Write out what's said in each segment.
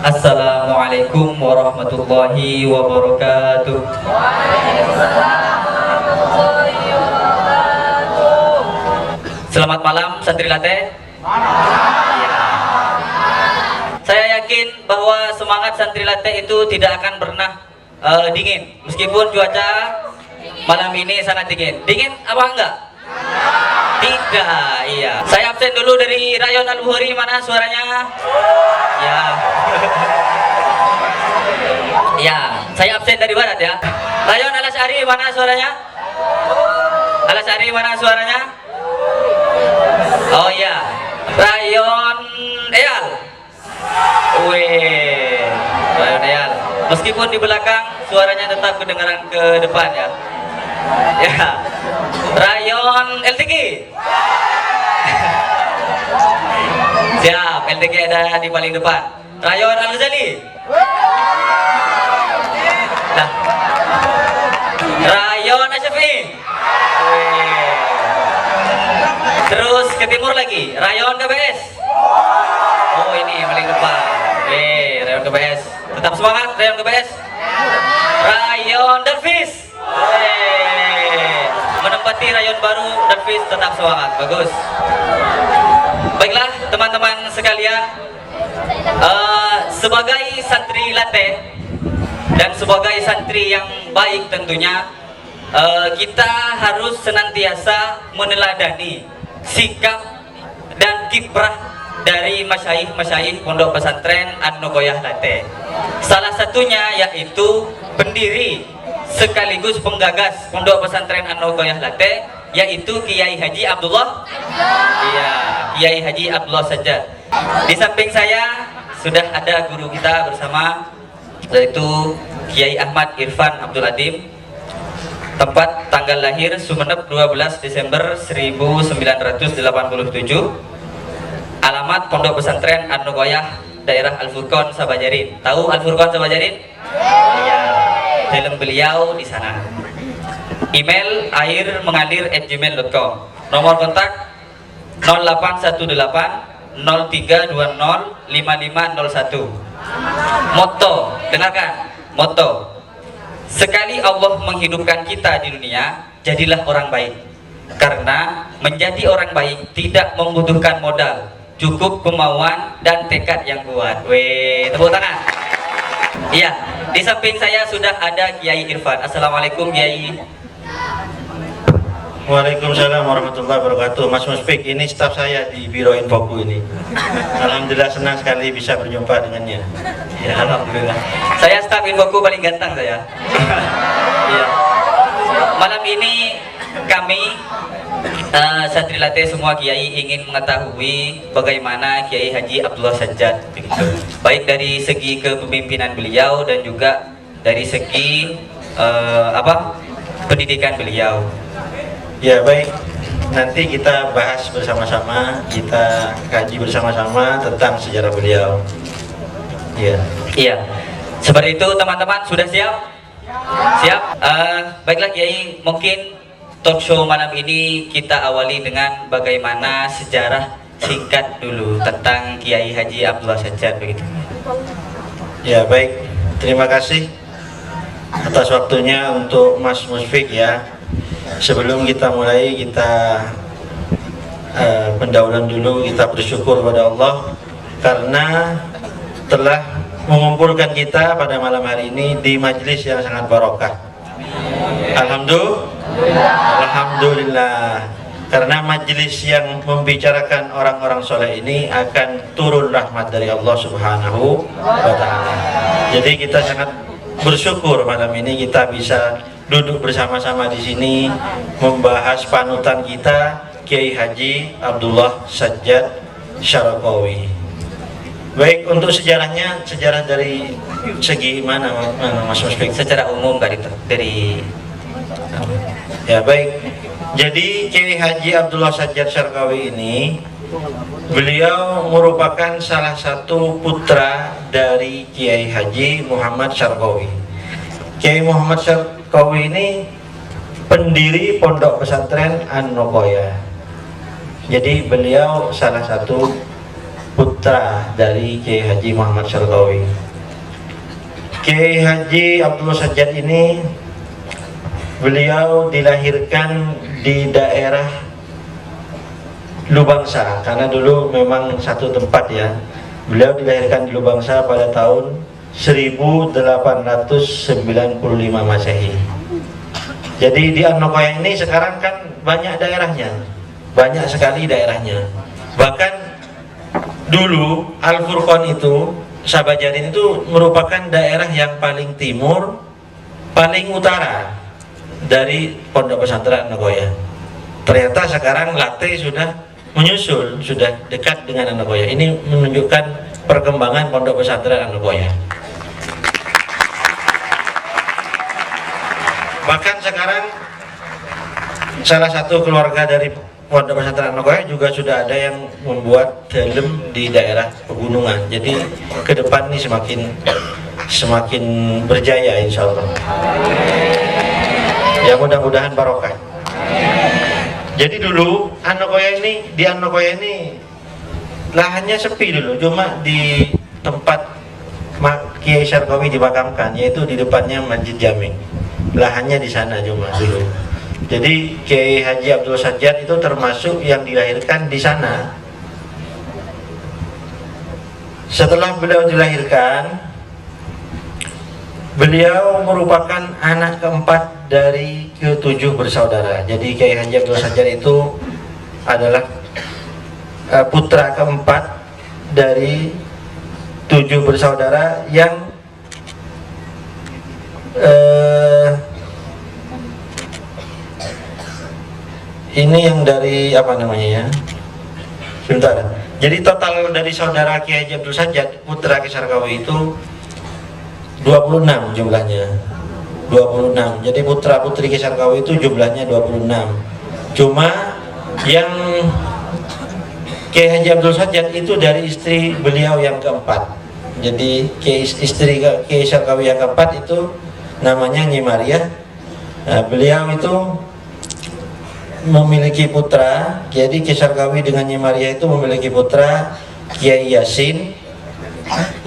Assalamualaikum warahmatullahi wabarakatuh. Selamat malam santri latte. Ya. Saya yakin bahwa semangat santri latte itu tidak akan pernah dingin meskipun cuaca malam ini sangat dingin. Dingin apa enggak? Tidak, iya. Saya absen dulu dari Rayon Al-Bukhari, mana suaranya? Ya. Ya, saya absen dari Barat ya. Rayon Al-Asy'ari, mana suaranya? Al-Asy'ari, mana suaranya? Oh iya. Rayon Eyal. Wih, Rayon Eyal. Meskipun di belakang suaranya tetap kedengaran ke depan ya. Ya, Rayon LTG. Siap, LTG ada di paling depan. Rayon Al-Ghazali. Nah. Rayon Asyafi'i. Terus ke timur lagi, Rayon KBS. Oh, ini paling depan. Rayon KBS. Tetap semangat Rayon KBS. Rayon Darfis. Menempati rayon baru Darfis, tetap semangat, bagus. Baiklah teman-teman sekalian, sebagai santri latte dan sebagai santri yang baik tentunya, kita harus senantiasa meneladani sikap dan kiprah dari masyayikh Pondok Pesantren An-Nughayah Latte. Salah satunya yaitu pendiri sekaligus penggagas Pondok Pesantren An-Nughayah Latte, yaitu Kiai Haji Abdullah. Iya, Kiai Haji Abdullah Sajjad. Di samping saya sudah ada guru kita bersama, yaitu Kiai Ahmad Irfan Abdul Adim. Tempat tanggal lahir Sumeneb 12 Desember 1987. Alamat Pondok Pesantren An-Nughayah, daerah Al-Furqon Sabajarin. Tahu Al-Furqon Sabajarin? Iya. Film beliau di sana. Email airmengalir@gmail.com. Nomor kontak 0818 0320 5501. Moto, dengarkan. Moto: sekali Allah menghidupkan kita di dunia, jadilah orang baik. Karena menjadi orang baik tidak membutuhkan modal, cukup kemauan dan tekad yang kuat. Weh, tepuk tangan. Iya, di samping saya sudah ada Kiai Irfan. Assalamualaikum Kiai. Waalaikumsalam warahmatullahi wabarakatuh. Mas Musfik, ini staf saya di Biro Infoku ini. Alhamdulillah senang sekali bisa berjumpa dengannya. Ya, alhamdulillah. Saya staf Infoku paling ganteng saya. Ya. Malam ini kami santri latte semua kiai ingin mengetahui bagaimana Kiai Haji Abdullah Sajjad, begitu. Baik dari segi kepemimpinan beliau dan juga dari segi pendidikan beliau. Ya baik, nanti kita bahas bersama-sama, kita kaji bersama-sama tentang sejarah beliau. Iya. Iya. Seperti itu teman-teman, sudah siap? Siap. Baiklah Kiai, mungkin talk show malam ini kita awali dengan bagaimana sejarah singkat dulu tentang Kiai Haji Abdullah Sajjad, begitu. Ya baik, terima kasih atas waktunya untuk Mas Musfik ya. Sebelum kita mulai, kita pendahuluan dulu, kita bersyukur kepada Allah karena telah mengumpulkan kita pada malam hari ini di majelis yang sangat barokah. Alhamdulillah, karena majelis yang membicarakan orang-orang soleh ini akan turun rahmat dari Allah Subhanahu wa Ta'ala. Jadi kita sangat bersyukur malam ini kita bisa duduk bersama-sama di sini membahas panutan kita, Kiai Haji Abdullah Sajjad Syaraqawi. Baik, untuk sejarahnya, sejarah dari segi mana Mas Musfik? Secara umum dari ya baik. Jadi Kiai Haji Abdullah Sajjad Syaraqawi ini, beliau merupakan salah satu putra dari Kiai Haji Muhammad Syaraqawi. Kiai Muhammad Syaraqawi ini pendiri Pondok Pesantren An-Nughayah. Jadi beliau salah satu putra dari Kiai Haji Muhammad Syarqawi. Kiai Haji Abdullah Sajjad ini beliau dilahirkan di daerah Lubangsa, karena dulu memang satu tempat ya. Beliau dilahirkan di Lubangsa pada tahun 1895 Masehi. Jadi di Anokoya ini sekarang kan banyak daerahnya, banyak sekali daerahnya. Bahkan dulu Al Furqon itu, Sabajarin itu merupakan daerah yang paling timur, paling utara dari Pondok Pesantren Anokoya. Ternyata sekarang Late sudah menyusul, sudah dekat dengan Anokoya. Ini menunjukkan perkembangan Pondok Pesantren Anokoya. Bahkan sekarang salah satu keluarga dari Pondok Pesantren Anokoya juga sudah ada yang membuat helm di daerah pegunungan. Jadi ke depan ini semakin berjaya insya Allah. Ya mudah-mudahan barokah. Jadi dulu di Anokoya ini lahannya sepi dulu, cuma di tempat Kiai Syarqawi dimakamkan, yaitu di depannya Masjid Jami. Lahannya di sana cuma dulu. Jadi Kiai Haji Abdul Sajjad itu termasuk yang dilahirkan di sana. Setelah beliau dilahirkan, beliau merupakan anak keempat dari ke-7 bersaudara. Jadi Kiai Haji Abdul Sajjad itu adalah putra keempat dari 7 bersaudara yang ini yang dari apa namanya ya? Sebentar. Jadi total dari saudara Kiai Haji Abdul Sajjad putra Kiai Syarqawi itu 26 jumlahnya. 26. Jadi putra putri Kiai Syarqawi itu jumlahnya 26. Cuma yang Kiai Haji Abdul Sajjad itu dari istri beliau yang keempat. Jadi istri Kiai Syarqawi yang keempat itu namanya Nyi Maria. Nah, beliau itu memiliki putra. Jadi Kiai Syarqawi dengan Nyi Maria itu memiliki putra Kiai Yasin.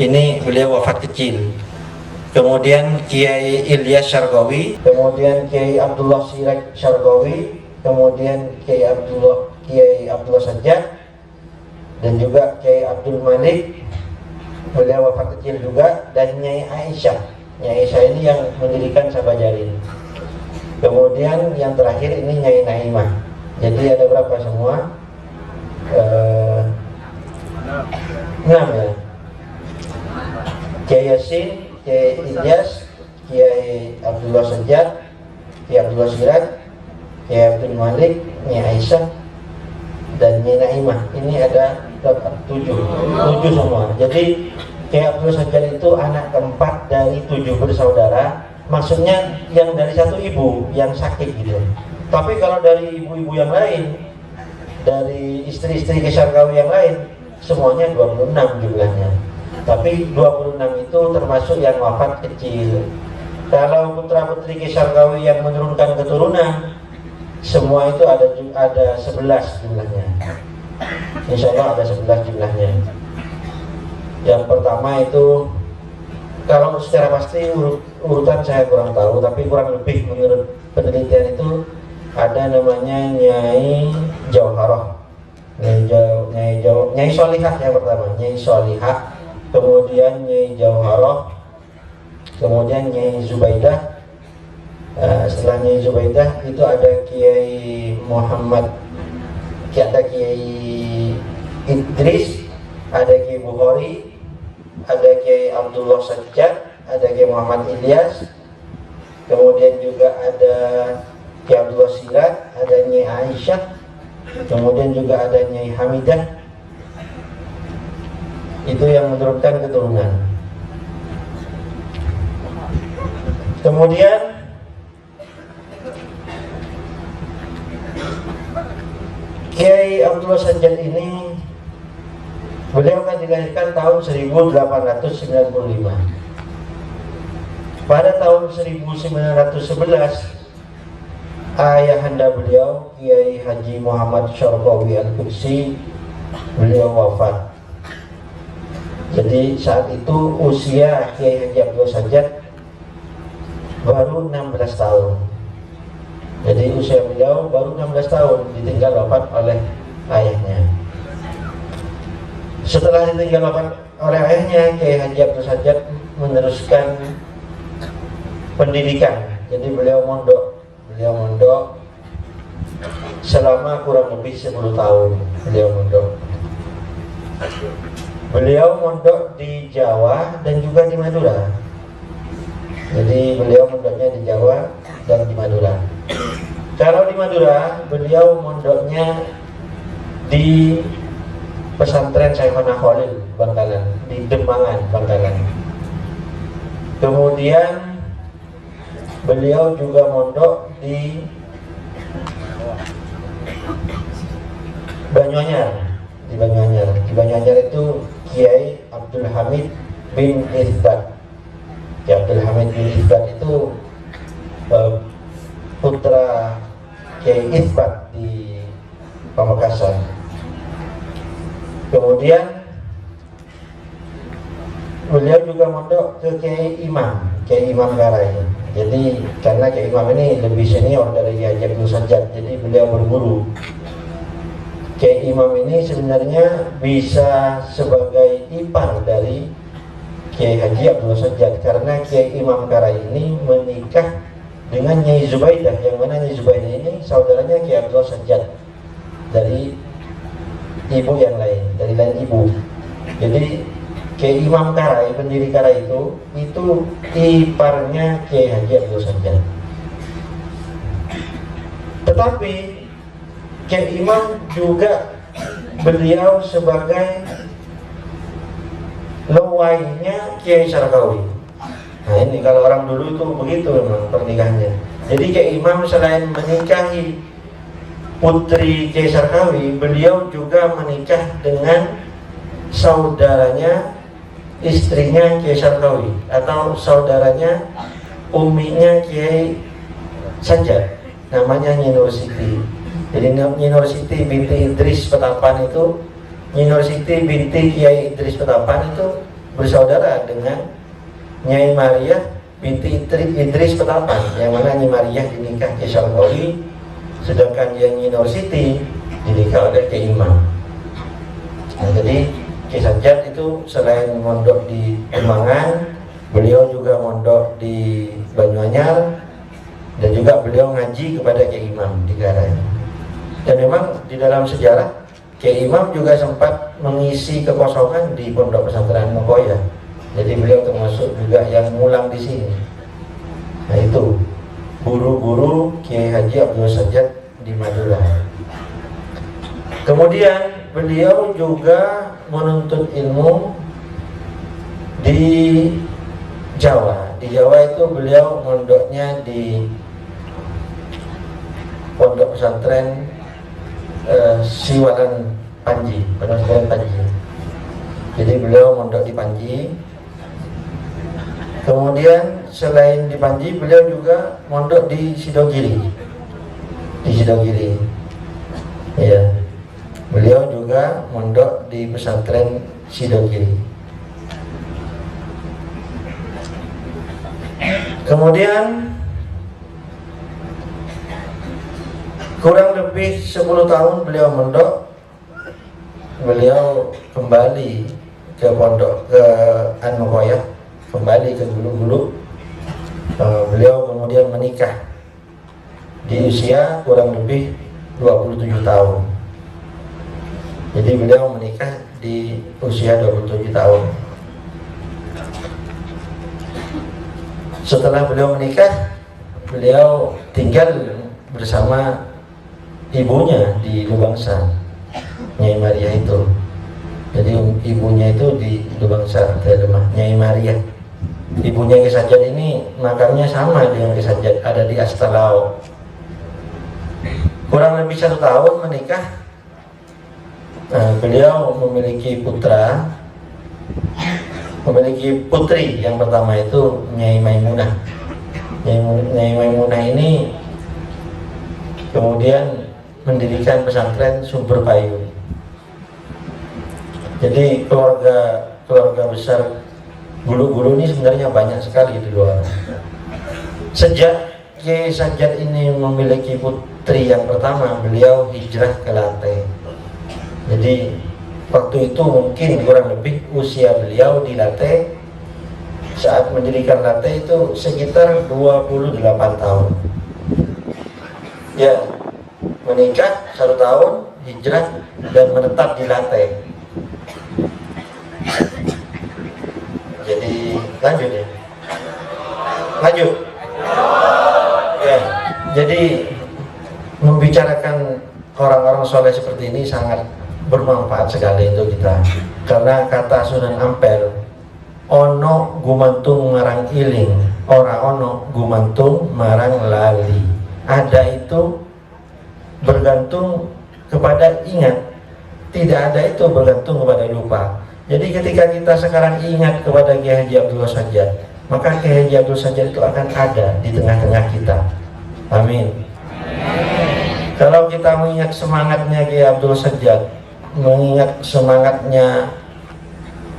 Ini beliau wafat kecil. Kemudian Kiai Ilyas Syarqawi, kemudian Kiai Abdullah Siraj Syarqawi, kemudian Kiai Abdullah Sajjad, dan juga Kiai Abdul Malik, beliau wafat kecil juga, dan Nyai Aisyah. Nyai Aisyah ini yang mendirikan Sabajarin. Kemudian yang terakhir ini Nyai Naimah. Jadi ada berapa semua? 6 ya. Kiai Yasin, Kiai Ilyas, Kiai Abdullah Sajjad, Kiai Abdullah Siraj, Kiai Abdul Malik, Nyai Aisyah, dan Nyai Naimah. Ini ada 7 semua. Jadi Kiai Abdul Sajjad itu anak keempat dari 7 bersaudara. Maksudnya yang dari satu ibu yang sakit gitu. Tapi kalau dari ibu-ibu yang lain, dari istri-istri Kiai Syarqawi yang lain, semuanya 26 jumlahnya. Tapi 26 itu termasuk yang wafat kecil. Kalau putra-putri Kiai Syarqawi yang menurunkan keturunan, semua itu ada 11 jumlahnya. Insya Allah ada 11 jumlahnya. Yang pertama itu, kalau secara pasti urutan saya kurang tahu, tapi kurang lebih menurut penelitian itu ada namanya Nyai Jauharah, Nyai Solihah yang pertama, Nyai Solihah, kemudian Nyai Jauharah, kemudian Nyai Zubaidah. Setelah Nyai Zubaidah itu ada Kiai Muhammad, ada Kiai Idris, ada Kiai Bukhari, ada Kiai Abdullah Sajjad, ada Kiai Muhammad Ilyas, kemudian juga ada Kiai Abdullah Siraj, ada Nyai Aisyah, kemudian juga ada Nyai Hamidah. Itu yang menurunkan keturunan. Kemudian Kiai Abdullah Sajjad ini beliau kan dilahirkan tahun 1895. Pada tahun 1911 ayahanda beliau Kiai Haji Muhammad Syarqawi Al-Qudsi beliau wafat. Jadi saat itu usia Kiai Haji Abdul Sajjad baru 16 tahun. Jadi usia beliau baru 16 tahun, ditinggal wafat oleh ayahnya. Setelah ditinggal wafat oleh ayahnya, Kiai Haji Abdul Sajjad meneruskan pendidikan. Jadi beliau mondok selama kurang lebih 10 tahun. Beliau mondok di Jawa dan juga di Madura. Jadi beliau mondoknya di Jawa dan di Madura. Kalau di Madura, beliau mondoknya di pesantren Syekhona Khalil Bangkalan, di Dembangan Bangkalan. Kemudian beliau juga mondok di Banyuanyar. Di Banyuanyar itu Kiai Abdul Hamid bin Isbat. Kiai Abdul Hamid bin Isbat itu putra Kiai Isbat di Pamekasan. Kemudian beliau juga mondok ke Kiai Imam Garai. Jadi karena Kiai Imam ini lebih senior dari Kiai Haji Abdul Sajjad, jadi beliau berguru. Kiai Imam ini sebenarnya bisa sebagai ipar dari Kiai Haji Abdul Sajjad, karena Kiai Imam Garai ini menikah dengan Nyai Zubaidah, yang mana Nyai Zubaidah ini saudaranya Kiai Abdul Sajjad dari ibu yang lain, dari lain ibu. Jadi Kiai Imam Garai, pendiri Garai itu iparnya Kiai Haji Abdul Sajjad. Tetapi Kiai Imam juga beliau sebagai lowainya Kiai Sarkawi. Nah ini kalau orang dulu itu begitu memang pernikahannya. Jadi Kiai Imam selain menikahi putri Kiai Sarkawi, beliau juga menikah dengan saudaranya, istrinya Kiai Sarkawi, atau saudaranya uminya Kiai Sajjad, namanya Nyi Nur Siti. Jadi Nyi Nur Siti binti Idris Petapan itu, Nyi Nur Siti binti Kiai Idris Petapan itu bersaudara dengan Nyai Maria binti Idris Petapan, yang mana Nyai Maria dinikah Kiai Sarkawi, sedangkan yang Nyi Nur Siti dinikah oleh Kiai Imam. Nah, jadi Kiai Sajjad itu selain mondok di Dembangan, beliau juga mondok di Banyuanyar, dan juga beliau ngaji kepada Kiai Imam di Garai. Dan memang di dalam sejarah Kiai Imam juga sempat mengisi kekosongan di Pondok Pesantren Mokoya. Jadi beliau termasuk juga yang ngulang di sini. Nah itu guru-guru Kiai Haji Abdul Sajjad di Madura. Kemudian beliau juga menuntut ilmu di Jawa. Di Jawa itu beliau mondoknya di Pondok Pesantren Siwalan Panji, pesantren Panji. Jadi beliau mondok di Panji. Kemudian selain di Panji, beliau juga mondok di Sidogiri. Ya, beliau juga mondok di pesantren Sidogiri. Kemudian kurang lebih 10 tahun beliau mondok, beliau kembali ke pondok, ke An-Nukoyah, kembali ke Gulu-Gulu. Beliau kemudian menikah di usia kurang lebih 27 tahun. Jadi beliau menikah di usia 27 tahun. Setelah beliau menikah, beliau tinggal bersama ibunya di Lubangsa, Nyai Maria itu. Jadi ibunya itu di Lubangsa, Nyai Maria. Ibunya Kiai Sajjad ini makamnya sama dengan Kiai Sajjad, ada di Astalao. Kurang lebih 1 tahun menikah. Nah, beliau memiliki putri. Yang pertama itu Nyai Maimunah. Nyai Maimunah ini kemudian mendirikan pesantren Sumber Payu. Jadi keluarga keluarga besar guru-guru ini sebenarnya banyak sekali di luar. Sejak Kiai Sajjad ini memiliki putri yang pertama, beliau hijrah ke Late. Jadi waktu itu mungkin kurang lebih usia beliau di Late saat mendirikan Late itu sekitar 28 tahun. Ya, menikah 1 tahun, hijrah dan menetap di Late. Jadi lanjut ya. Lanjut. Ya, jadi membicarakan orang-orang soleh seperti ini sangat bermanfaat sekali untuk kita. Karena kata Sunan Ampel, ono gumantung marang iling, ora ono gumantung marang lali. Ada itu bergantung kepada ingat, tidak ada itu bergantung kepada lupa. Jadi ketika kita sekarang ingat kepada Kiai Haji Abdullah Sajjad, maka Kiai Haji Abdul Sajjad itu akan ada di tengah-tengah kita. Amin. Kalau kita mengingat semangatnya Kiai Abdul Sajjad, mengingat semangatnya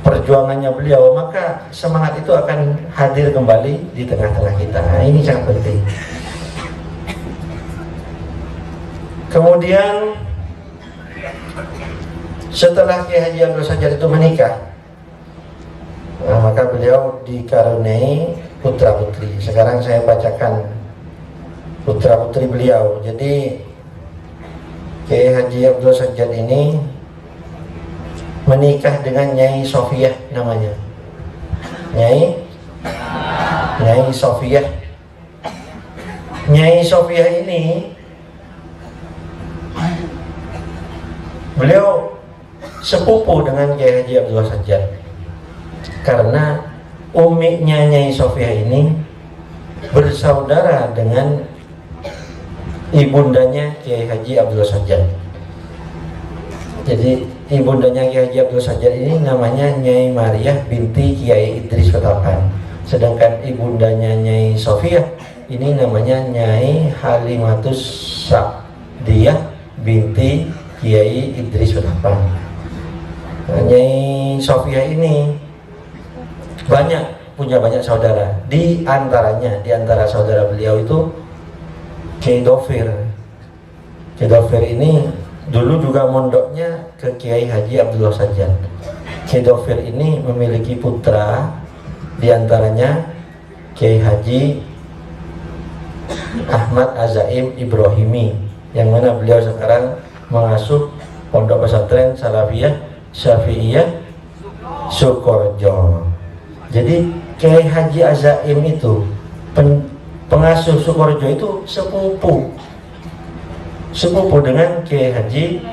perjuangannya beliau, maka semangat itu akan hadir kembali di tengah-tengah kita. Nah, ini sangat penting. Kemudian setelah Kiai Haji Abdul Sajjad itu menikah, maka beliau dikaruniai putra putri. Sekarang saya bacakan putra putri beliau. Jadi Kiai Haji Abdul Sajjad ini menikah dengan Nyai Sofiah namanya. Nyai Sofiah. Nyai Sofiah ini beliau sepupu dengan Kiai Haji Abdul Sajjad. Karena umiknya Nyai Sofiah ini bersaudara dengan ibundanya Kiai Haji Abdul Sajjad. Jadi ibundanya Kiai Haji Abdul Sajjad ini namanya Nyai Mariah binti Kiai Idris Ketapang. Sedangkan ibundanya Nyai Sofiah ini namanya Nyai Halimatus Sa'diyah binti Kiai Idris Ketapang. Nah, Nyai Sofiah ini punya banyak saudara. Di antara saudara beliau itu Kiai Dofir. Kiai Dofir ini dulu juga mondoknya ke Kiai Haji Abdullah Sajjad. Kiai Dofir ini memiliki putra, di antaranya Kiai Haji Ahmad Azaim Ibrahimi, yang mana beliau sekarang mengasuh pondok pesantren Salafiyah Syafi'iyah Sukorejo. Jadi Kiai Haji Azaim itu pengasuh Sukorejo itu sepupu dengan Kiai Haji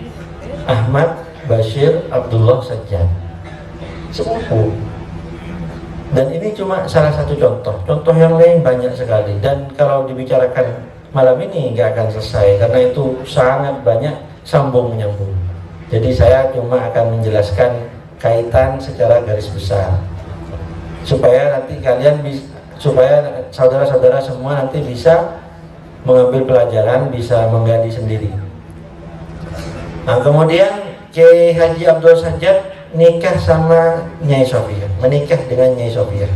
Ahmad Bashir Abdullah Sajjad, sepupu. Dan ini cuma salah satu contoh yang lain banyak sekali. Dan kalau dibicarakan malam ini nggak akan selesai, karena itu sangat banyak sambung menyambung. Jadi saya cuma akan menjelaskan kaitan secara garis besar, supaya nanti supaya saudara-saudara semua nanti bisa mengambil pelajaran, bisa menggali sendiri. Nah, kemudian Kiai Haji Abdul Sajjad nikah sama Nyai Sofiah, menikah dengan Nyai Sofiah.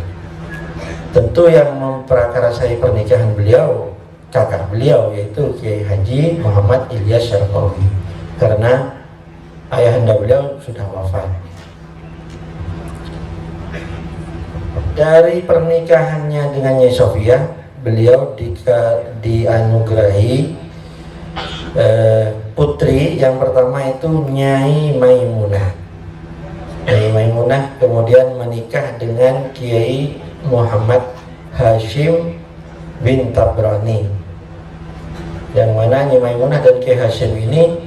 Tentu yang memprakarasai pernikahan beliau kakak beliau, yaitu Kiai Haji Muhammad Ilyas Syarqawi, karena ayahanda beliau sudah wafat. Dari pernikahannya dengan Nyai Sofiah, beliau dianugerahi putri. Yang pertama itu Nyai Maimunah. Nyai Maimunah kemudian menikah dengan Kiai Muhammad Hashim bin Tabrani, yang mana Nyai Maimunah dan Kiai Hashim ini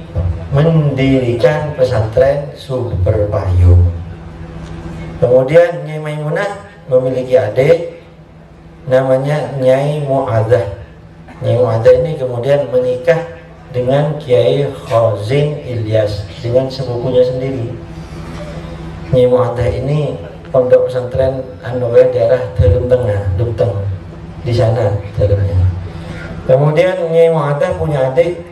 mendirikan pesantren Sumber Payung. Kemudian Nyai Maimunah memiliki adik namanya Nyai Mu'adzah. Nyai Mu'adzah ini kemudian menikah dengan Kiai Khazin Ilyas, dengan sepupunya sendiri. Nyai Mu'adzah ini pondok pesantren daerah Teluk Tengah, Dukteng, di sana dalamnya. Kemudian Nyai Mu'adzah punya adik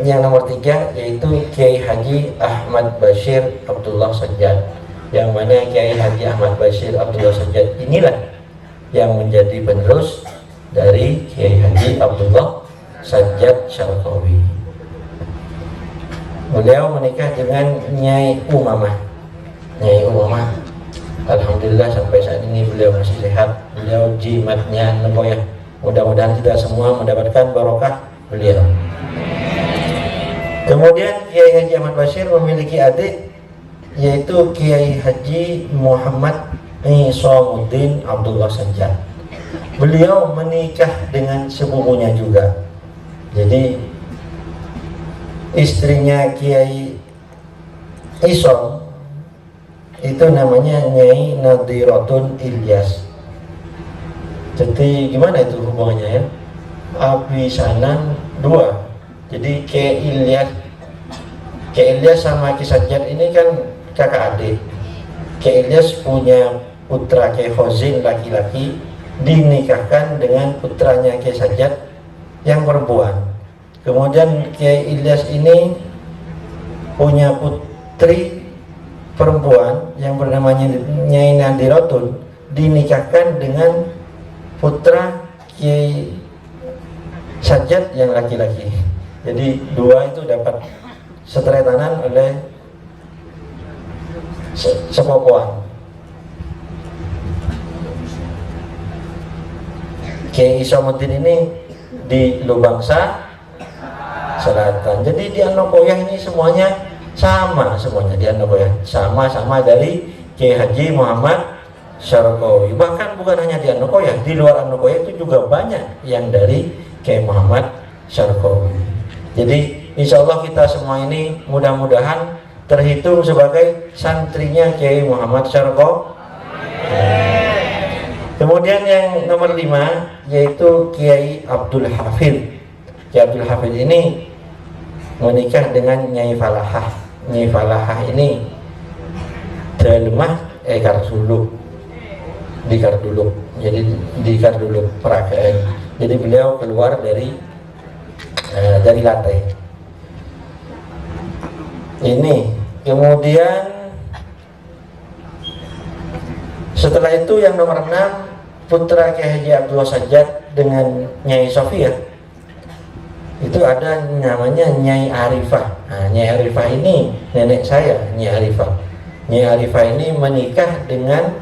yang nomor 3, yaitu Kiai Haji Ahmad Bashir Abdullah Sajjad. yang mana Kiai Haji Ahmad Bashir Abdullah Sajjad inilah yang menjadi penerus dari Kiai Haji Abdullah Sajjad Syarqawi. Beliau menikah dengan Nyai Umamah. Nyai Umamah, alhamdulillah sampai saat ini beliau masih sehat. Beliau jimatnya ya. Mudah-mudahan kita semua mendapatkan barokah beliau. Kemudian Kiai Haji Ahmad Bashir memiliki adik, yaitu Kiai Haji Muhammad Isamuddin Abdullah Sajjad. Beliau menikah dengan sepupunya juga. Jadi istrinya Kiai Isom itu namanya Nyai Nadiratun Ilyas. Jadi gimana itu hubungannya ya? Abisanan dua. Jadi Kiai Ilyas sama Kiai Sajjad ini kan kakak adik. Kiai Ilyas punya putra Kiai Khozin laki-laki, dinikahkan dengan putranya Kiai Sajjad yang perempuan. Kemudian Kiai Ilyas ini punya putri perempuan yang bernama Nyai Nadiratun, dinikahkan dengan putra Kiai Sajjad yang laki-laki. Jadi dua itu dapat seteretanan oleh sepupuan. Kiai Isamuddin ini di Lubangsa Selatan. Jadi di Anokoyah ini semuanya sama, semuanya di Anokoyah sama-sama dari Kiai Haji Muhammad Syarqawi. Bahkan bukan hanya di Anokoyah, di luar Anokoyah itu juga banyak yang dari Kiai Muhammad Syarqawi. Jadi insya Allah kita semua ini mudah-mudahan terhitung sebagai santrinya Kiai Muhammad Syarqawi. Kemudian yang nomor 5 yaitu Kiai Abdul Hafid. Kiai Abdul Hafid ini menikah dengan Nyai Falahah. Nyai Falahah ini terlemah Karduluk, di Karduluk. Jadi di Karduluk Peragaan. Jadi beliau keluar dari Latte. Ini kemudian setelah itu yang nomor 6 putra Kiai Haji Abdullah Sajjad dengan Nyai Sofia. Itu ada namanya Nyai Arifah. Nah, Nyai Arifah ini nenek saya, Nyai Arifah. Nyai Arifah ini menikah dengan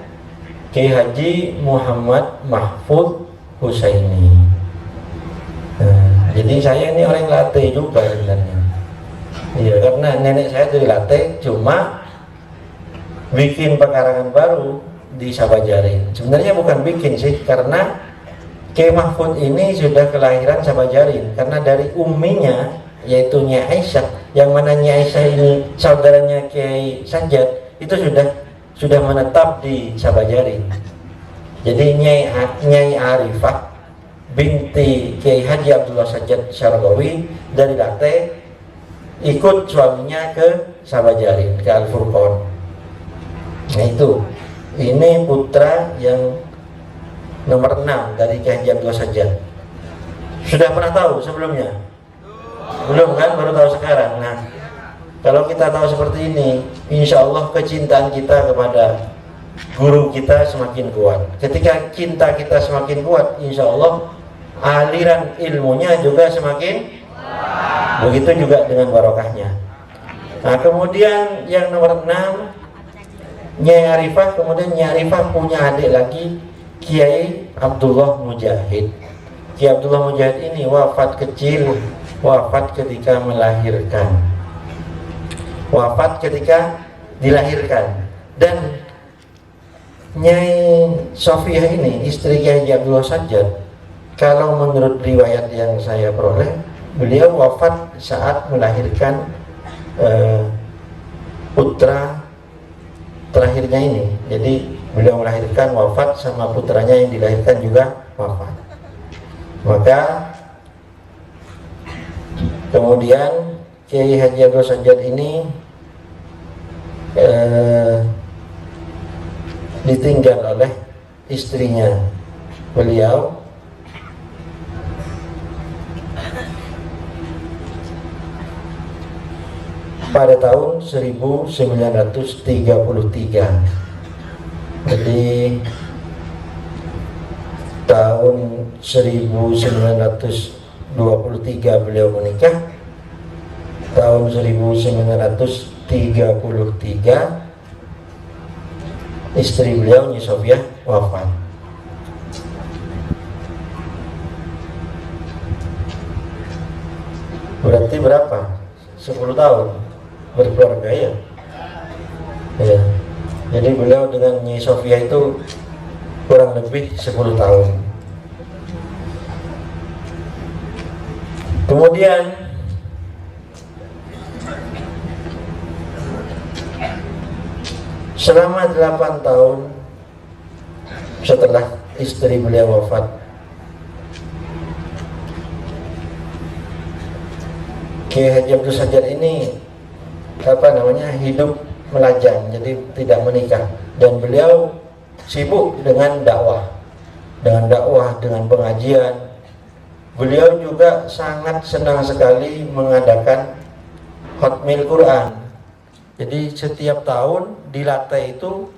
Kiai Haji Muhammad Mahfud Husaini. Jadi saya ini orang Latte juga sebenarnya. Iya, karena nenek saya dari Latte, cuma bikin pekarangan baru di Sabajarin. Sebenarnya bukan bikin sih, karena Kiai Mahfud ini sudah kelahiran Sabajarin. Karena dari umminya, yaitu Nyai Aisyah, yang mana Nyai Aisyah ini saudaranya Kiai Sajjad, itu sudah menetap di Sabajarin. Jadi Nyai Arifah binti Kiai Haji Abdullah Sajjad Syarqawi dari Latte ikut suaminya ke Sabajarin, ke Al-Furqon. Nah itu, ini putra yang nomor 6 dari Kiai Haji Abdullah Sajjad. Sudah pernah tahu sebelumnya? Belum kan, baru tahu sekarang. Nah, kalau kita tahu seperti ini, insya Allah kecintaan kita kepada guru kita semakin kuat. Ketika cinta kita semakin kuat, insya Allah aliran ilmunya juga semakin begitu juga dengan barokahnya. Nah, kemudian yang nomor 6 Nyai Arifah. Kemudian Nyai Arifah punya adik lagi Kiai Abdullah Mujahid. Kiai Abdullah Mujahid ini wafat kecil, wafat ketika melahirkan, wafat ketika dilahirkan. Dan Nyai Sofia ini istri Kiai Abdullah Sajjad, kalau menurut riwayat yang saya peroleh, beliau wafat saat melahirkan putra terakhirnya ini. Jadi beliau melahirkan, wafat, sama putranya yang dilahirkan juga wafat. Maka kemudian Kiai Haji Abdullah Sajjad ini ditinggal oleh istrinya beliau, pada tahun 1933. Jadi tahun 1923 beliau menikah, tahun 1933 istri beliau Nyi Sofiah wafat. Berarti berapa? 10 tahun berkeluarga ya. Ya. Jadi beliau dengan Nyi Sofiah itu kurang lebih 10 tahun. Kemudian selama 8 tahun setelah istri beliau wafat, Kiai Haji Abdul Sajjad ini hidup melajang, jadi tidak menikah, dan beliau sibuk dengan dakwah, dengan pengajian. Beliau juga sangat senang sekali mengadakan Khatmil Quran. Jadi setiap tahun di Latte itu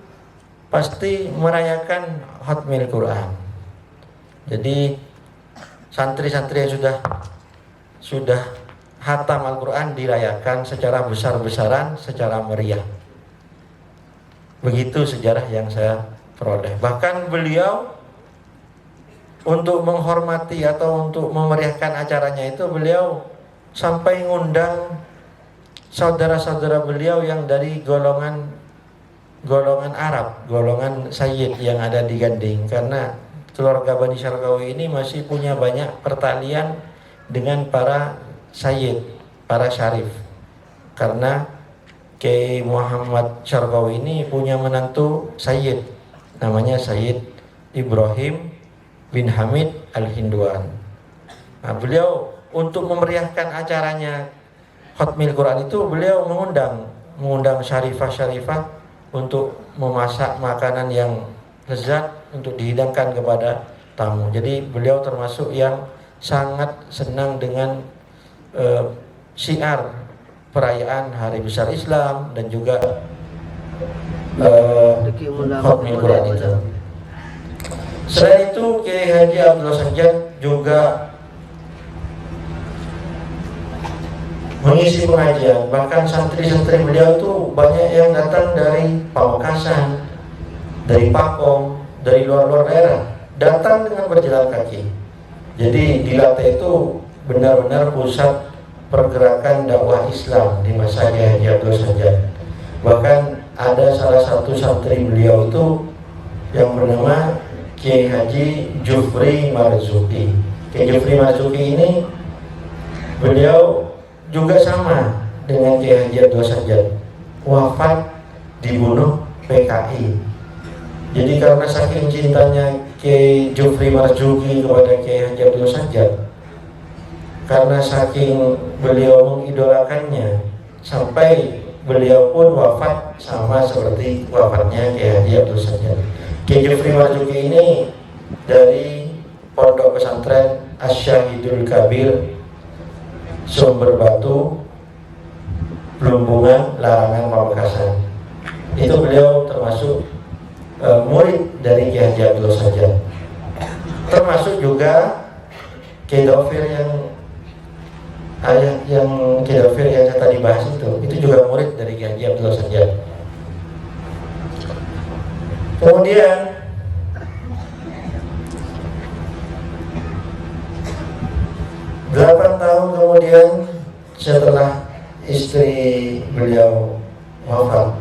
pasti merayakan Khatmil Quran. Jadi santri-santri yang sudah hatam Al-Quran dirayakan secara besar-besaran, secara meriah. Begitu sejarah yang saya peroleh. Bahkan beliau untuk menghormati atau untuk memeriahkan acaranya itu, beliau sampai ngundang saudara-saudara beliau yang dari golongan Arab, golongan Sayyid yang ada di Ganding, karena keluarga Bani Syarqawi ini masih punya banyak pertalian dengan para Sayyid, para Syarif. Karena Kiai Muhammad Syarqawi ini punya menantu Sayyid, namanya Sayyid Ibrahim bin Hamid Al-Hindwan. Nah, beliau untuk memeriahkan acaranya Khatmil Quran itu, beliau mengundang syarifah-syarifah untuk memasak makanan yang lezat untuk dihidangkan kepada tamu. Jadi beliau termasuk yang sangat senang dengan syiar perayaan Hari Besar Islam dan juga Khatmil Quran itu. Selain itu, Kiai Haji Abdul Sajjad juga mengisi pengajian. Bahkan santri-santri beliau tuh banyak yang datang dari Pamekasan, dari Pakong, dari luar-luar daerah, datang dengan berjalan kaki. Jadi di Latte itu benar-benar pusat pergerakan dakwah Islam di masa Kiai Haji Abdul Sajjad. Bahkan ada salah satu santri beliau itu yang bernama Kiai Haji Jufri Marzuki. Kiai Jufri Marzuki ini beliau juga sama dengan Kiai Haji Abdul Sajjad, wafat dibunuh PKI. Jadi karena saking cintanya Kiai Jufri Marzuki kepada Kiai Haji Abdul Sajjad, karena saking beliau mengidolakannya, sampai beliau pun wafat sama seperti wafatnya Kiai Haji Abdul Sajjad. Kiai Jufri Marzuki ini dari Pondok Pesantren Asyahidul Kabir Sumber Batu, Plumbungan, Larangan, Pamekasan. Itu beliau termasuk murid dari Kiai Haji Abdul Sajjad. Termasuk juga Kiai Dofir yang saya tadi bahas itu juga murid dari Kiai Haji Abdul Sajjad. Kemudian tahun kemudian setelah istri beliau wafat,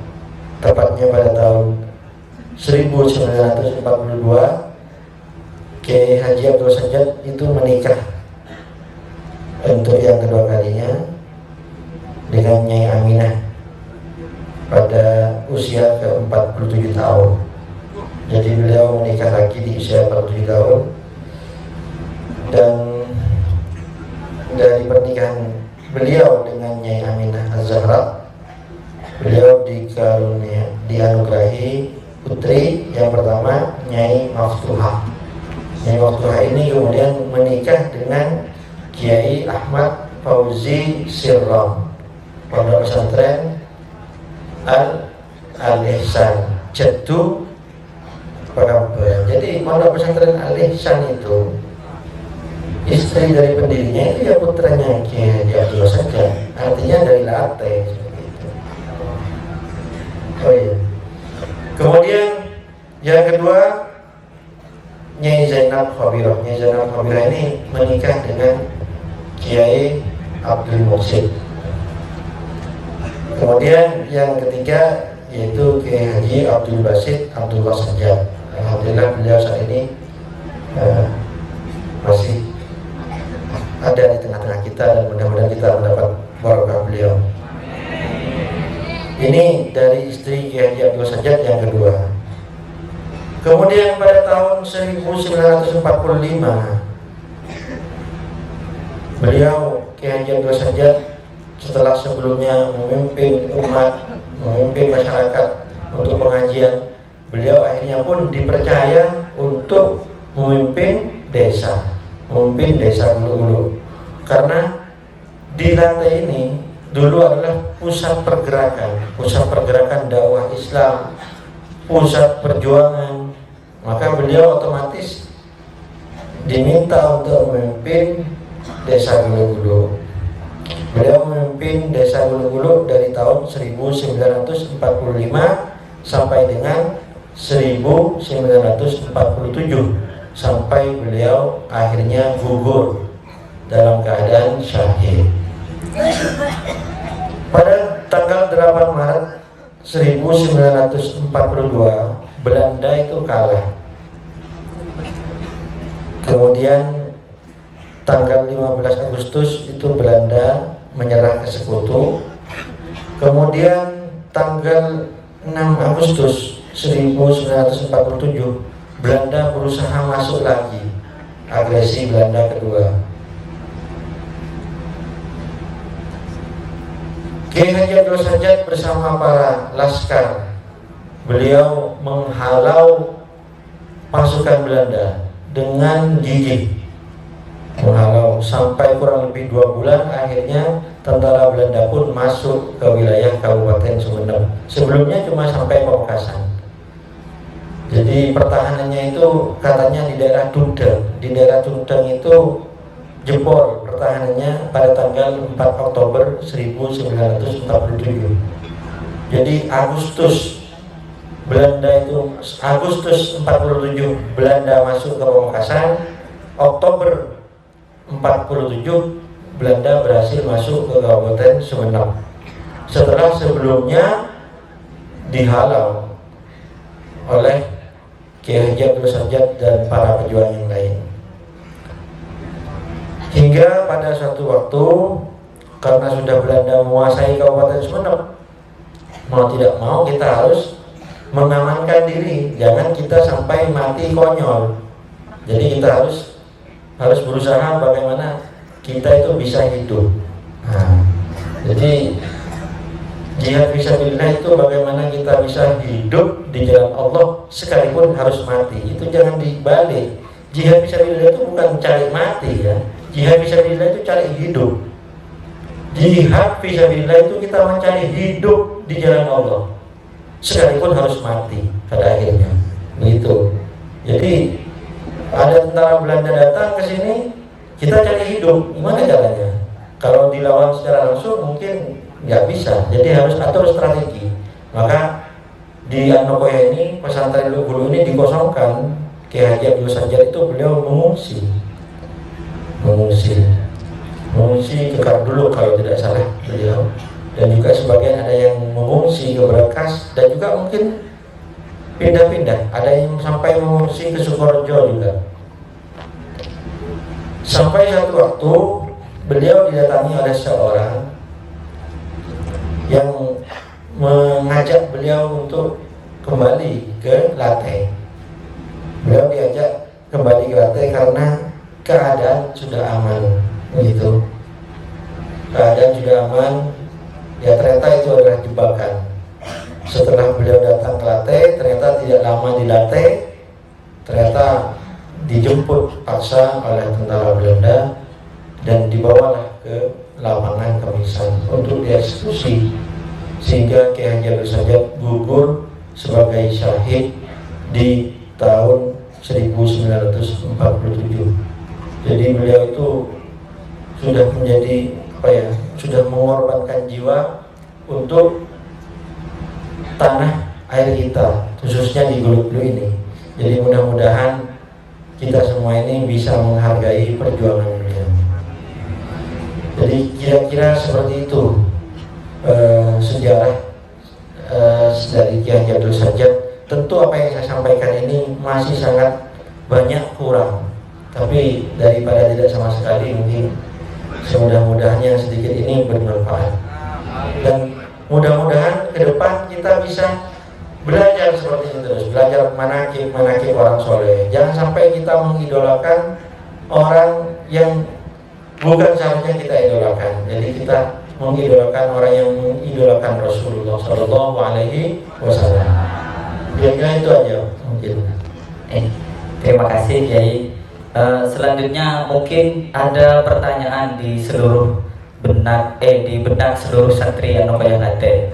tepatnya pada tahun 1942, Kiai Haji Abdul Sajjad itu menikah untuk yang kedua kalinya dengan Nyai Aminah pada usia ke-47 tahun. Jadi beliau menikah lagi di usia 47 tahun, dan dari pernikahan beliau dengan Nyai Aminah Az-Zahra, beliau dianugerahi putri yang pertama, Nyai Maftuhah. Nyai Maftuhah ini kemudian menikah dengan Kiai Ahmad Fauzi Sirram. Pondok Pesantren Al-Ihsan Jatuh Pekambayan. Jadi Pondok Pesantren Al-Ihsan itu istri dari pendirinya itu ya putranya Kiai Haji Abdullah saja, artinya dari Late. Oh iya. Kemudian yang kedua, Nyai Zainab Khabirah. Nyai Zainab Khabirah ini menikah dengan Kiai Abdul Muhsin. Kemudian yang ketiga yaitu Kiai Haji Abdul Basit Abdullah Sajjad. Alhamdulillah beliau saat ini masih ada di tengah-tengah kita dan mudah-mudahan kita mendapat barakah beliau. Ini dari istri Kiai Haji Abdul Sajjad yang kedua. Kemudian pada tahun 1945 beliau Kiai Haji Abdul Sajjad setelah sebelumnya memimpin umat, memimpin masyarakat untuk pengajian, beliau akhirnya pun dipercaya untuk memimpin desa Gulu-Gulu. Karena di Late ini dulu adalah pusat pergerakan dakwah Islam, pusat perjuangan, maka beliau otomatis diminta untuk memimpin desa Gulu-Gulu. Beliau memimpin desa Gulu-Gulu dari tahun 1945 sampai dengan 1947, sampai beliau akhirnya gugur dalam keadaan syahid. Pada tanggal 8 Maret 1942 Belanda itu kalah. Kemudian tanggal 15 Agustus itu Belanda menyerah ke Sekutu. Kemudian tanggal 6 Agustus 1947 Belanda berusaha masuk lagi, agresi Belanda kedua. Kiai Haji Abdul Sajjad bersama para laskar, beliau menghalau pasukan Belanda dengan gigih, menghalau sampai kurang lebih 2 bulan. Akhirnya tentara Belanda pun masuk ke wilayah Kabupaten Sumeneb. Sebelumnya cuma sampai Pamekasan. Jadi pertahanannya itu katanya di daerah Tudeng. Di daerah Tudeng itu jebol pertahanannya pada tanggal 4 Oktober 1947. Jadi Agustus 47 Belanda masuk ke Pamekasan. Oktober 47 Belanda berhasil masuk ke Kabupaten Sumeneb. Setelah sebelumnya dihalau oleh Kiai Haji Abdul Sajjad dan para pejuang yang lain. Hingga pada suatu waktu, karena sudah Belanda menguasai Kabupaten Sumeneb, mau tidak mau kita harus mengamankan diri, jangan kita sampai mati konyol. Jadi kita harus berusaha bagaimana kita itu bisa hidup. Nah, jadi jihad fisabilillah itu bagaimana kita bisa hidup di jalan Allah sekalipun harus mati. Itu jangan dibalik. Jihad fisabilillah itu bukan cari mati ya. Jihad fisabilillah itu cari hidup. Jihad fisabilillah itu kita mencari hidup di jalan Allah sekalipun harus mati pada akhirnya. Begitu. Jadi ada tentara Belanda datang ke sini, kita cari hidup. Gimana caranya? Kalau dilawan secara langsung mungkin nggak bisa, jadi harus atur strategi. Maka di Anokoya ini, pesantren Gulu ini dikosongkan. Kiai Haji Abdul Sajjad itu beliau mengungsi ke Kardulu kalau tidak salah beliau, dan juga sebagian ada yang mengungsi ke Berkas, dan juga mungkin pindah-pindah, ada yang sampai mengungsi ke Sukorejo juga. Sampai satu waktu beliau didatangi oleh seorang yang mengajak beliau untuk kembali ke Late. Beliau diajak kembali ke Late karena keadaan sudah aman, begitu. Keadaan sudah aman, ya ternyata itu adalah jebakan. Setelah beliau datang ke Late, ternyata tidak lama di Late, ternyata dijemput paksa oleh tentara Belanda dan dibawalah ke lapangan Kamisan untuk dieksekusi, sehingga Kiai Haji Abdul Sajjad gugur sebagai syahid di tahun 1947. Jadi beliau itu sudah menjadi sudah mengorbankan jiwa untuk tanah air kita, khususnya di Gulug ini. Jadi mudah-mudahan kita semua ini bisa menghargai perjuangan beliau. Jadi kira-kira seperti itu sejarah dari Kiai Haji Abdul Sajjad. Tentu apa yang saya sampaikan ini masih sangat banyak kurang, tapi daripada tidak sama sekali, mungkin semudah-mudahnya sedikit ini bermanfaat. Dan mudah-mudahan ke depan kita bisa belajar seperti ini terus, belajar manakib orang soleh. Jangan sampai kita mengidolakan orang yang bukan seharusnya kita idolakan. Jadi kita mengidolakan orang yang mengidolakan Rasulullah Shallallahu Alaihi Wasallam. Kira-kira itu aja mungkin. Terima kasih Kiai. Selanjutnya mungkin ada pertanyaan di seluruh benak seluruh santri An-Nuqayyah Latte.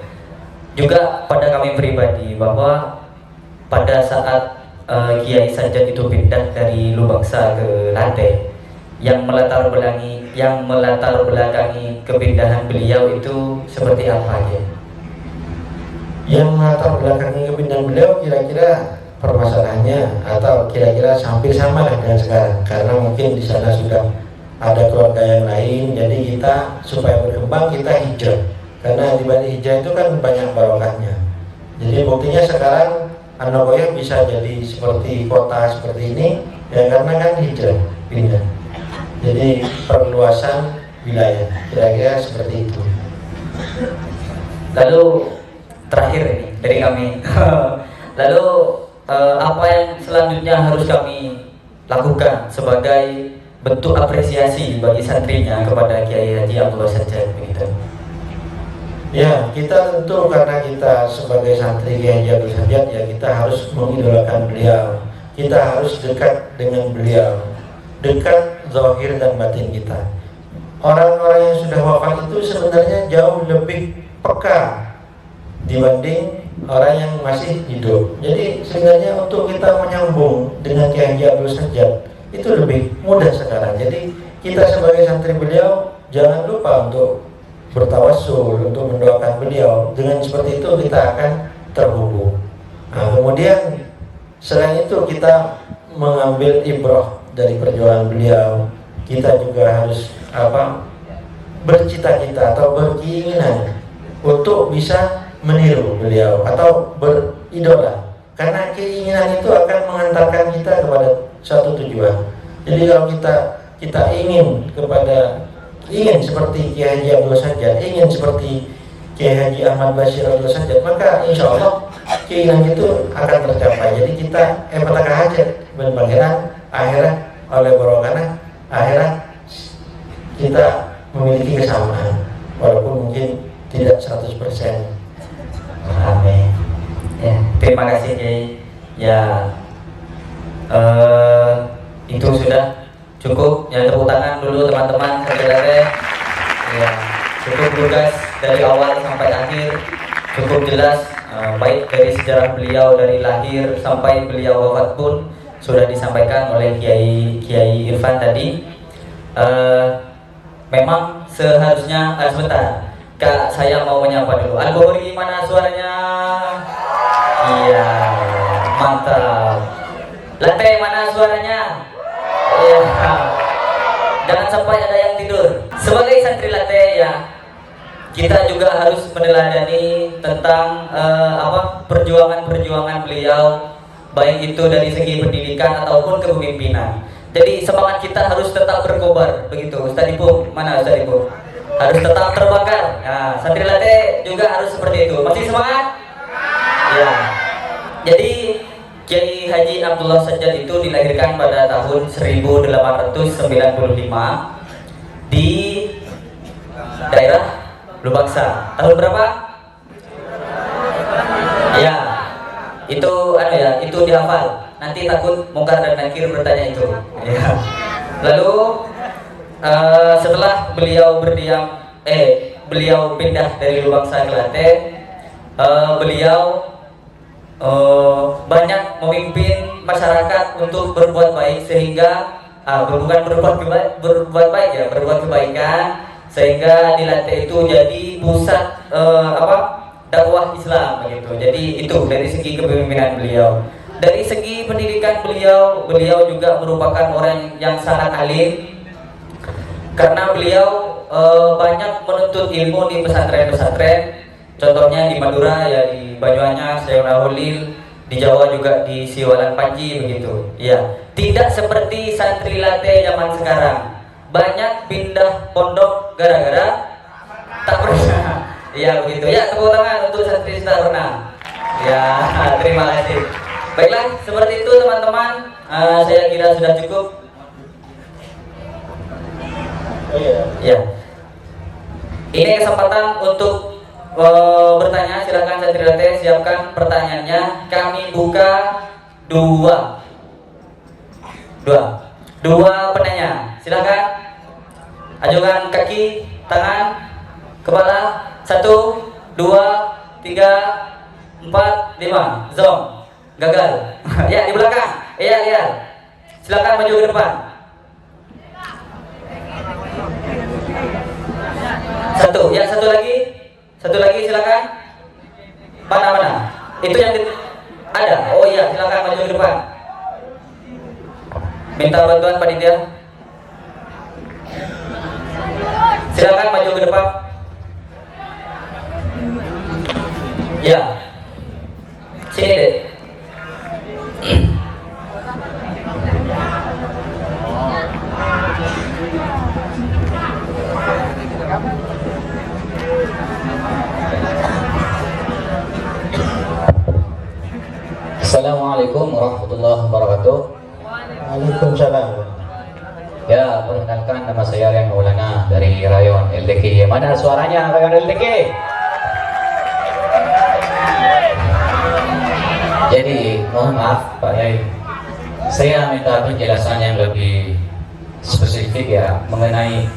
Juga pada kami pribadi, bahwa pada saat Kiai Sajjad itu pindah dari Lubangsa ke Latte, yang melatar belakangi kepindahan beliau itu seperti apa aja? Yang melatar belakangi kepindahan beliau kira-kira permasalahannya atau kira-kira hampir sama lah dengan sekarang, karena mungkin di sana sudah ada keluarga yang lain. Jadi kita supaya berkembang kita hijrah, karena di balik hijrah itu kan banyak barokahnya. Jadi buktinya sekarang An-Nuqayyah bisa jadi seperti kota seperti ini ya karena kan hijrah pindah. Jadi perluasan wilayah, kira-kira seperti itu. Lalu terakhir ini dari kami, lalu apa yang selanjutnya harus kami lakukan sebagai bentuk apresiasi bagi santrinya kepada Kiai Haji Abdul Sajjad begitu? Ya, kita tentu karena kita sebagai santri Kiai Haji Abdul Sajjad ya kita harus mengidolakan beliau. Kita harus dekat dengan beliau, dekat zahir dan batin kita. Orang-orang yang sudah wafat itu sebenarnya jauh lebih peka dibanding orang yang masih hidup. Jadi sebenarnya untuk kita menyambung dengan Kiai Haji Abdul Sajjad itu lebih mudah sekarang. Jadi kita sebagai santri beliau jangan lupa untuk bertawassul, untuk mendoakan beliau. Dengan seperti itu kita akan terhubung. Nah, kemudian selain itu kita mengambil ibrah dari perjuangan beliau. Kita juga harus bercita-cita atau berkeinginan untuk bisa meniru beliau atau beridola, karena keinginan itu akan mengantarkan kita kepada suatu tujuan. Jadi kalau kita ingin seperti Kiai Haji Abdul Sajjad, ingin seperti Kiai Haji Ahmad Bashir Abdul Sajjad, maka insya Allah keinginan itu akan tercapai. Jadi kita petaka hajat berpangeran akhirat oleh barokah akhirat kita memiliki kesamaan walaupun mungkin tidak 100%. Amin. Ya, terima kasih Kiai. Ya, itu sudah cukup. Ya, tepuk tangan dulu teman-teman saudara. Ya, cukup lugas dari awal sampai akhir, cukup jelas. Baik dari sejarah beliau dari lahir sampai beliau wafat pun sudah disampaikan oleh Kiai Irfan tadi. Memang seharusnya sebentar. Kak, saya mau menyapa dulu. Al-Bukhari, mana suaranya? Iya, mantap. Latte, mana suaranya? Iya. Jangan sampai ada yang tidur. Sebagai santri Latte ya, kita juga harus meneladani tentang perjuangan beliau, baik itu dari segi pendidikan ataupun kepemimpinan. Jadi semangat kita harus tetap berkobar, begitu. Ustaz Ibu, mana Ustaz Ibu? Harus tetap terbakar. Nah, santri Latte juga harus seperti itu. Masih semangat? Ya. Jadi Kiai Haji Abdullah Sajjad itu dilahirkan pada tahun 1895 di daerah Lubangsa. Tahun berapa? Ya. Itu dihafal. Nanti takut Mungkar dan Nakir bertanya itu. Ya. Lalu setelah beliau beliau pindah dari Lubangsa Klaten, beliau banyak memimpin masyarakat untuk berbuat baik, sehingga bukan berbuat baik ya, berbuat kebaikan, sehingga di Late itu jadi pusat dakwah Islam begitu. Jadi itu dari segi kepemimpinan beliau. Dari segi pendidikan beliau juga merupakan orang yang sangat alim, karena beliau banyak menuntut ilmu di pesantren-pesantren. Contohnya di Madura ya, di Banyuanyar, Sayona Holil, di Jawa juga di Siwalan Panji begitu. Ya, tidak seperti santri Late zaman sekarang. Banyak pindah pondok gara-gara tak pernah. Ya begitu. Ya, tepuk tangan untuk santri tak pernah. Ya, terima kasih. Baiklah, seperti itu teman-teman. Saya kira sudah cukup. Ya. Ini kesempatan untuk bertanya. Silakan santri Late, siapkan pertanyaannya. Kami buka dua penanya. Silakan ajukan kaki, tangan, kepala. 1, 2, 3, 4, 5. Zong. Gagal. Ya, di belakang. Iya, iya. Silakan maju ke depan. Satu lagi silakan. Mana? Itu yang ada. Oh iya, silakan maju ke depan. Minta bantuan panitia. Silakan maju ke depan. Ya. Sini deh. Assalamualaikum warahmatullahi wabarakatuh. Waalaikumsalam. Ya, perkenalkan nama saya Rian Maulana dari Rayon LDK. Mana suaranya Rayon LDK? Jadi, mohon maaf Pak Yai, saya minta penjelasan yang lebih spesifik ya mengenai.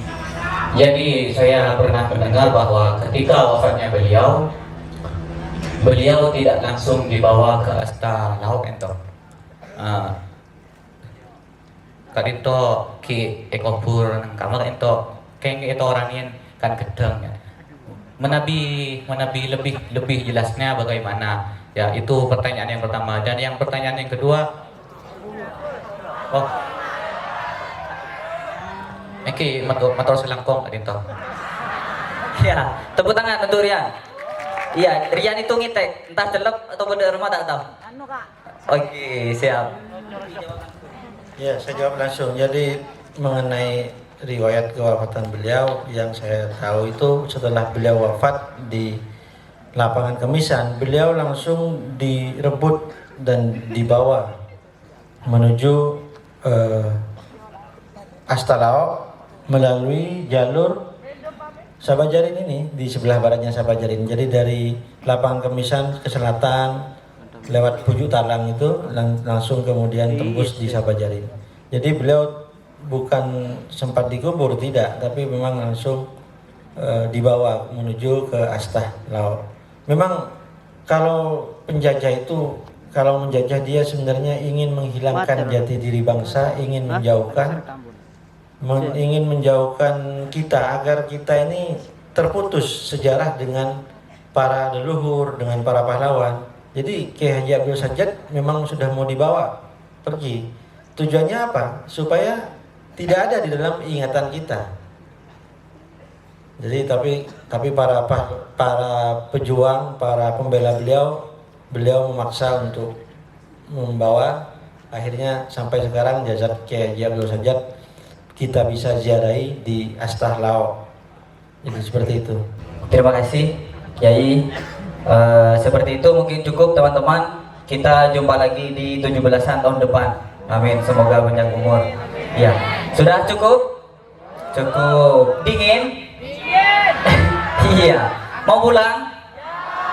Jadi saya pernah mendengar bahwa ketika wafatnya beliau tidak langsung dibawa ke Asta Laut ento. Kadito ki ekopur nang kamar ento keng itu orangin kan gedeng ya. Menabi lebih jelasnya bagaimana? Ya, itu pertanyaan yang pertama. Dan yang pertanyaan yang kedua, Oke, motor selangkong adinto. Ya, tepuk tangan untuk Rian. Iya, Rian itu ngitek, entah celep atau bener rumah tak tahu. Oke, siap. Ya, saya jawab langsung. Jadi mengenai riwayat kewafatan beliau, yang saya tahu itu setelah beliau wafat di lapangan Kemisan, beliau langsung direbut dan dibawa menuju Astalao melalui jalur Sabajarin ini, di sebelah baratnya Sabajarin. Jadi dari lapangan Kemisan ke selatan lewat Pujuk Talang itu langsung kemudian tembus di Sabajarin. Jadi beliau bukan sempat dikubur, tidak, tapi memang langsung dibawa menuju ke Astalao. Memang kalau penjajah itu, kalau menjajah dia sebenarnya ingin menghilangkan jati diri bangsa, ingin menjauhkan kita agar kita ini terputus sejarah dengan para leluhur, dengan para pahlawan. Jadi Kiai Haji Abdul Sajjad memang sudah mau dibawa pergi. Tujuannya apa? Supaya tidak ada di dalam ingatan kita. Jadi tapi para pejuang, para pembela beliau memaksa untuk membawa. Akhirnya sampai sekarang jasad Kiai Haji Abdul Sajjad kita bisa ziarahi di Astalao. Jadi seperti itu. Terima kasih Kiai. Seperti itu mungkin cukup teman-teman. Kita jumpa lagi di 17-an tahun depan. Amin. Semoga panjang umur. Ya, sudah cukup? Cukup. Dingin? Iya. Mau pulang?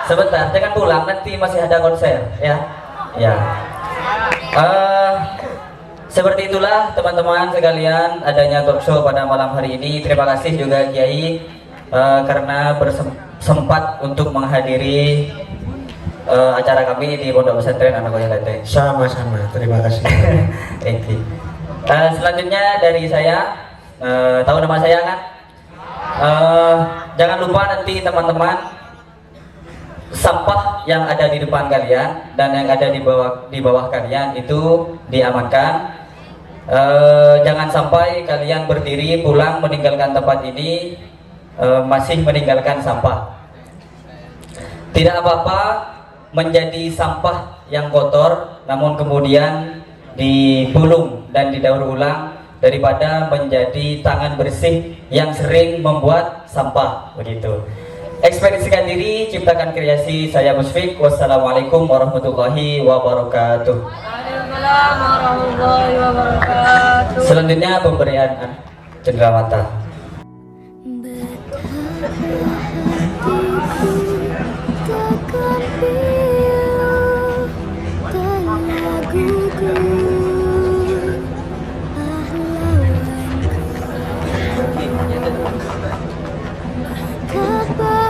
Sebentar, jangan pulang, nanti masih ada konser ya. Ya. Seperti itulah teman-teman sekalian adanya talk show pada malam hari ini. Terima kasih juga Kiai karena sempat untuk menghadiri acara kami di Pondok Pesantren Anak Goyang Lete. Sama-sama, terima kasih. Thank you. Selanjutnya dari saya, tahu nama saya kan? Jangan lupa nanti teman-teman sampah yang ada di depan kalian dan yang ada di bawah kalian itu diamankan. Jangan sampai kalian berdiri pulang meninggalkan tempat ini masih meninggalkan sampah. Tidak apa-apa menjadi sampah yang kotor, namun kemudian dipulung dan didaur ulang daripada menjadi tangan bersih yang sering membuat sampah, begitu. Ekspresikan diri, ciptakan kreasi. Saya Musfik. Wassalamualaikum warahmatullahi wabarakatuh. Waalaikumsalam warahmatullahi wabarakatuh. Selanjutnya pemberian cenderamata.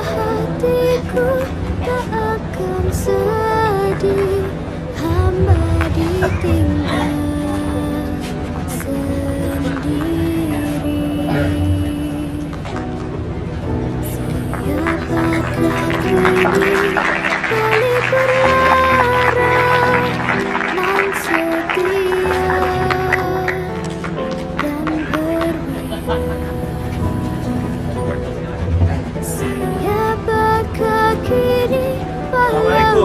Hatiku tak akan sedih, hamba ditinggal sendiri. Siapakah ini balik berlara nan setia dan berwira. Siapakah kini pahlawan?